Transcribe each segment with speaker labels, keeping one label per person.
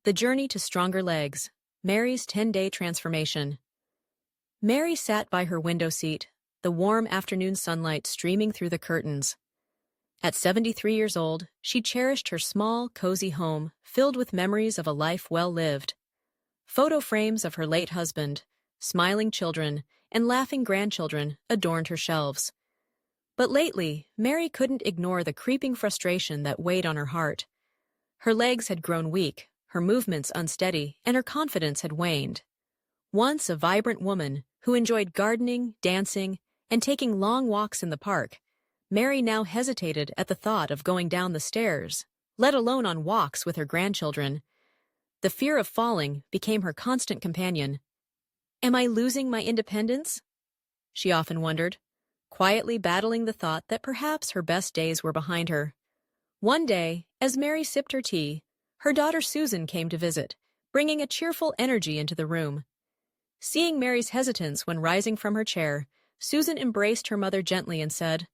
Speaker 1: The Journey to Stronger Legs, Mary's 10-Day Transformation. Mary sat by her window seat, the warm afternoon sunlight streaming through the curtains. At 73 years old, she cherished her small, cozy home, filled with memories of a life well lived. Photo frames of her late husband, smiling children, and laughing grandchildren adorned her shelves. But lately, Mary couldn't ignore the creeping frustration that weighed on her heart. Her legs had grown weak, her movements unsteady, and her confidence had waned. Once a vibrant woman who enjoyed gardening, dancing, and taking long walks in the park, Mary now hesitated at the thought of going down the stairs, let alone on walks with her grandchildren. The fear of falling became her constant companion. "Am I losing my independence?" she often wondered, quietly battling the thought that perhaps her best days were behind her. One day, as Mary sipped her tea, her daughter Susan came to visit, bringing a cheerful energy into the room. Seeing Mary's hesitance when rising from her chair, Susan embraced her mother gently and said,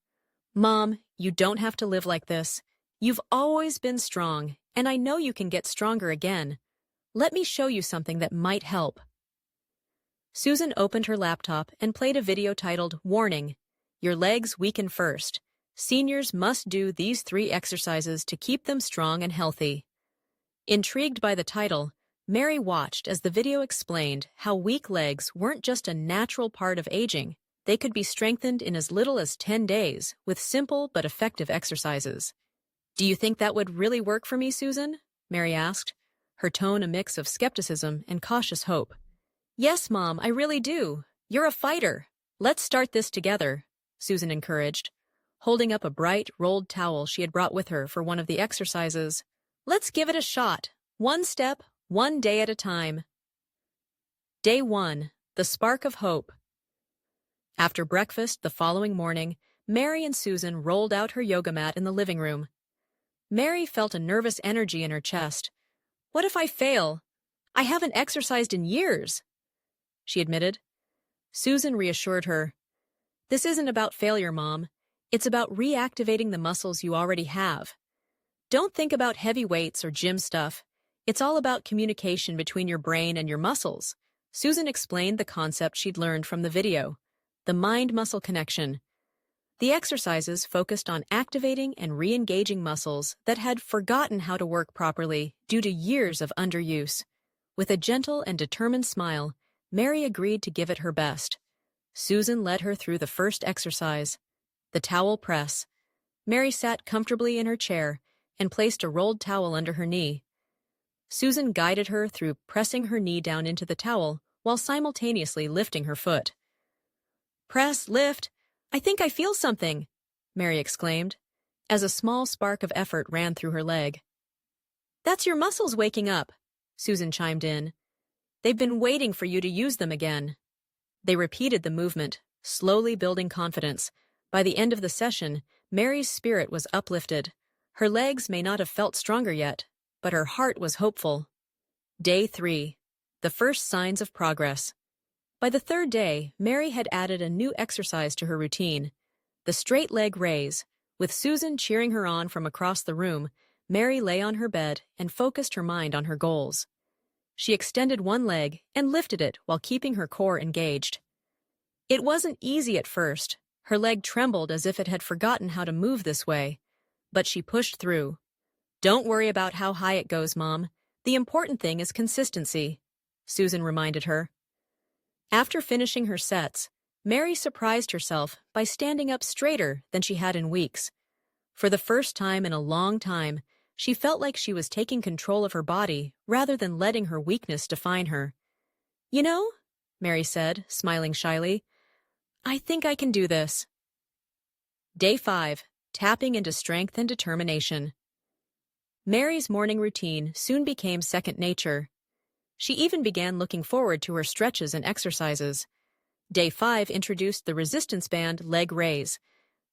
Speaker 1: "Mom, you don't have to live like this. You've always been strong, and I know you can get stronger again. Let me show you something that might help." Susan opened her laptop and played a video titled, "Warning, Your Legs Weaken First. Seniors must do these 3 exercises to keep them strong and healthy." Intrigued by the title, Mary watched as the video explained how weak legs weren't just a natural part of aging. They could be strengthened in as little as 10 days with simple but effective exercises. "Do you think that would really work for me, Susan?" Mary asked, her tone a mix of skepticism and cautious hope. "Yes, Mom, I really do. You're a fighter. Let's start this together," Susan encouraged, holding up a bright, rolled towel she had brought with her for one of the exercises. "Let's give it a shot. One step, one day at a time." Day 1. The Spark of Hope. After breakfast the following morning, Mary and Susan rolled out her yoga mat in the living room. Mary felt a nervous energy in her chest. "What if I fail? I haven't exercised in years," she admitted. Susan reassured her. "This isn't about failure, Mom. It's about reactivating the muscles you already have. Don't think about heavy weights or gym stuff. It's all about communication between your brain and your muscles." Susan explained the concept she'd learned from the video, the mind-muscle connection. The exercises focused on activating and re-engaging muscles that had forgotten how to work properly due to years of underuse. With a gentle and determined smile, Mary agreed to give it her best. Susan led her through the first exercise, the towel press. Mary sat comfortably in her chair and placed a rolled towel under her knee. Susan guided her through pressing her knee down into the towel while simultaneously lifting her foot. "Press, lift. I think I feel something," Mary exclaimed, as a small spark of effort ran through her leg. "That's your muscles waking up," Susan chimed in. "They've been waiting for you to use them again." They repeated the movement, slowly building confidence. By the end of the session, Mary's spirit was uplifted. Her legs may not have felt stronger yet, but her heart was hopeful. Day 3. The First Signs of Progress. By the 3rd day, Mary had added a new exercise to her routine, the straight leg raise. With Susan cheering her on from across the room, Mary lay on her bed and focused her mind on her goals. She extended one leg and lifted it while keeping her core engaged. It wasn't easy at first. Her leg trembled as if it had forgotten how to move this way. But she pushed through. "Don't worry about how high it goes, Mom. The important thing is consistency," Susan reminded her. After finishing her sets, Mary surprised herself by standing up straighter than she had in weeks. For the first time in a long time, she felt like she was taking control of her body rather than letting her weakness define her. "You know," Mary said, smiling shyly, "I think I can do this." Day 5. Tapping into Strength and Determination. Mary's morning routine soon became second nature. She even began looking forward to her stretches and exercises. Day 5 introduced the resistance band leg raise.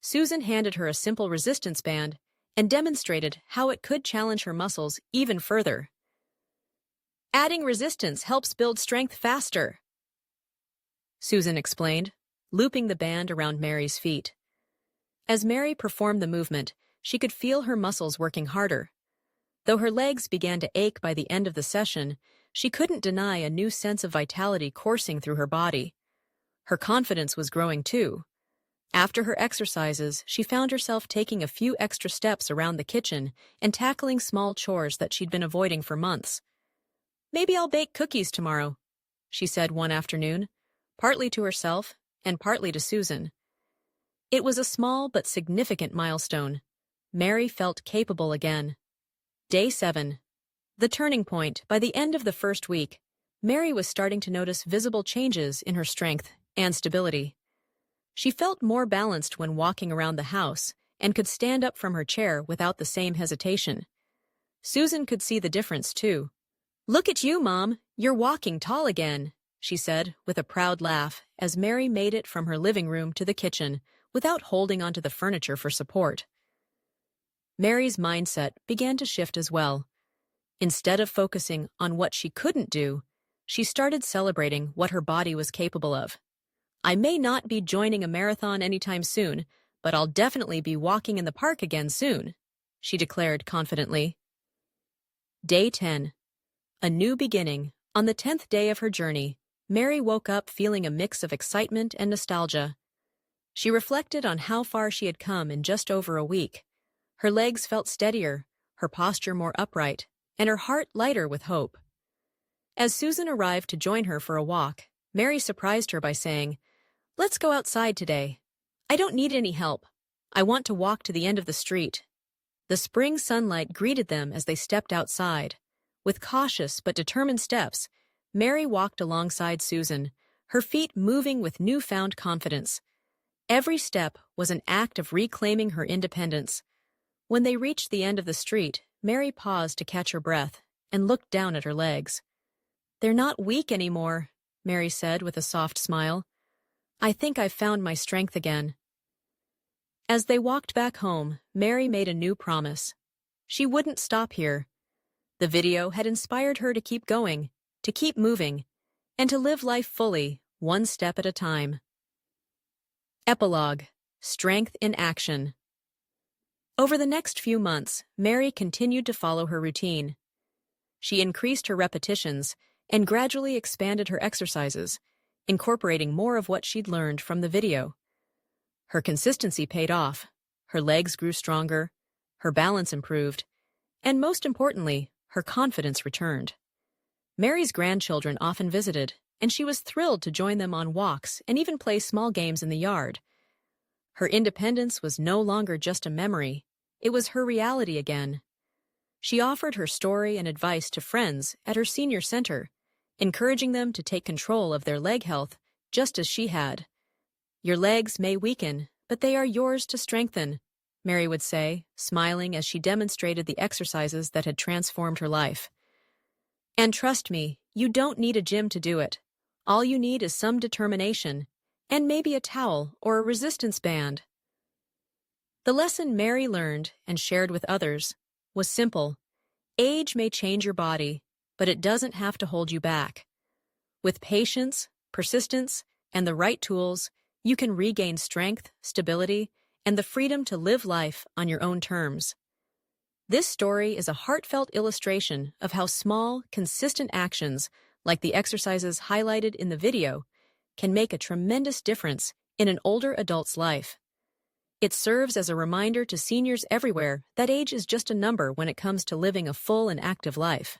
Speaker 1: Susan handed her a simple resistance band and demonstrated how it could challenge her muscles even further. "Adding resistance helps build strength faster," Susan explained, looping the band around Mary's feet. As Mary performed the movement, she could feel her muscles working harder. Though her legs began to ache by the end of the session, she couldn't deny a new sense of vitality coursing through her body. Her confidence was growing too. After her exercises, she found herself taking a few extra steps around the kitchen and tackling small chores that she'd been avoiding for months. "Maybe I'll bake cookies tomorrow," she said one afternoon, partly to herself and partly to Susan. It was a small but significant milestone. Mary felt capable again. Day 7. The turning point. By the end of the first week, Mary was starting to notice visible changes in her strength and stability. She felt more balanced when walking around the house and could stand up from her chair without the same hesitation. Susan could see the difference, too. "Look at you, Mom. You're walking tall again," she said with a proud laugh as Mary made it from her living room to the kitchen without holding onto the furniture for support. Mary's mindset began to shift as well. Instead of focusing on what she couldn't do, she started celebrating what her body was capable of. "I may not be joining a marathon anytime soon, but I'll definitely be walking in the park again soon," she declared confidently. Day 10. A new beginning. On the 10th day of her journey, Mary woke up feeling a mix of excitement and nostalgia. She reflected on how far she had come in just over a week. Her legs felt steadier, her posture more upright, and her heart lighter with hope. As Susan arrived to join her for a walk, Mary surprised her by saying, "Let's go outside today. I don't need any help. I want to walk to the end of the street." The spring sunlight greeted them as they stepped outside. With cautious but determined steps, Mary walked alongside Susan, her feet moving with newfound confidence. Every step was an act of reclaiming her independence. When they reached the end of the street, Mary paused to catch her breath and looked down at her legs. "They're not weak anymore," Mary said with a soft smile. "I think I've found my strength again." As they walked back home, Mary made a new promise. She wouldn't stop here. The video had inspired her to keep going, to keep moving, and to live life fully, one step at a time. Epilogue. Strength in action. Over the next few months, Mary continued to follow her routine. She increased her repetitions and gradually expanded her exercises, incorporating more of what she'd learned from the video. Her consistency paid off. Her legs grew stronger, her balance improved, and most importantly, her confidence returned. Mary's grandchildren often visited, and she was thrilled to join them on walks and even play small games in the yard. Her independence was no longer just a memory, it was her reality again. She offered her story and advice to friends at her senior center, encouraging them to take control of their leg health just as she had. "Your legs may weaken, but they are yours to strengthen," Mary would say, smiling as she demonstrated the exercises that had transformed her life. "And trust me, you don't need a gym to do it. All you need is some determination, and maybe a towel or a resistance band." The lesson Mary learned and shared with others was simple. Age may change your body, but it doesn't have to hold you back. With patience, persistence, and the right tools, you can regain strength, stability, and the freedom to live life on your own terms. This story is a heartfelt illustration of how small, consistent actions, like the exercises highlighted in the video, can make a tremendous difference in an older adult's life. It serves as a reminder to seniors everywhere that age is just a number when it comes to living a full and active life.